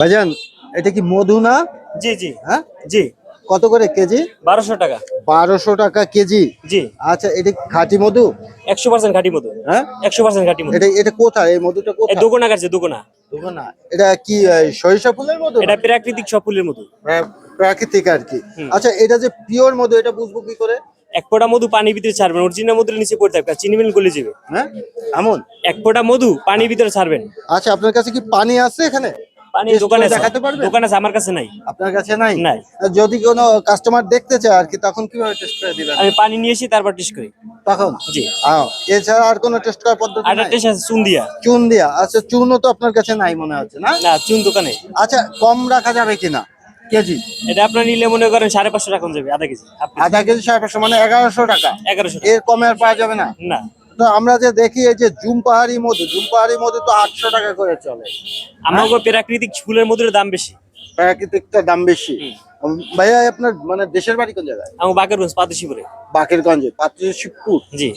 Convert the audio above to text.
ভাইজান, এটা কি মধু না? জি জি হ্যাঁ, জি। কত করে কেজি? 1200 টাকা। 1200 টাকা কেজি। জি। আচ্ছা, এটা কি খাঁটি মধু? 100% খাঁটি মধু। হ্যাঁ, 100% খাঁটি মধু। এটা এটা কোথায়? এই মধুটা এই কোথায়? দোকানা কাছে দোকানা। না, এটা কি সরিষা ফুলের মধু না? এটা প্রাকৃতিক সব ফুলের মধু। প্রাকৃতিক আর কি। হুম। আচ্ছা, এটা যে পিওর মধু, এটা বুঝবো কি করে? এক ফোঁটা মধু পানির ভিতরে ছাড়বেন, অরিজিনাল মধুর নিচে পড়ে থাকবে, চিনি মিল গলে যাবে। হ্যাঁ, এমন? এক ফোঁটা মধু পানির ভিতরে ছাড়বেন। আচ্ছা, আপনার কাছে কি পানি আছে এখানে? পানি টেস্ট দোকানে করে আছে। দেখাতে পারবেন? দোকানে আছে, আমার কাছে নাই। আপনার কাছে নাই? নাই। যদি কোনো কাস্টমার দেখতে চায় আর কি, তখন কিভাবে টেস্ট করে দিবেন? আমি পানি নিয়ে এসে তারপর টেস্ট করি। তখন? জি। এছাড়া আর কোনো টেস্ট করার পদ্ধতি আর একটা নাই? টেস্ট আছে চুন দিয়া। চুন দিয়া? আচ্ছা, চুনও তো আপনার কাছে নাই মনে হচ্ছে, না? না, চুন দোকানে। আচ্ছা, কম রাখা যাবে কিনা কেজি? এটা আপনার নিলে মনে করেন 550 টাকা যাবে আধা কেজি। আধা কেজি 550, মানে 1100 টাকা। 1100 টাকা। এর কমে আর পাওয়া যাবে না? না। তো আমরা যে দেখি এই যে জুম পাহাড়ি মধু তো 800 টাকা করে চলে। আমার প্রাকৃতিক ফুলের মধুর দাম বেশি। প্রাকৃতিকটা দাম বেশি। ভাইয়া, আপনার মানে দেশের বাড়ি কোন জায়গায়? আমার বাকেরগঞ্জ পাতিশিপুরে। বাকেরগঞ্জে, পাত্রশিবপুর। জি।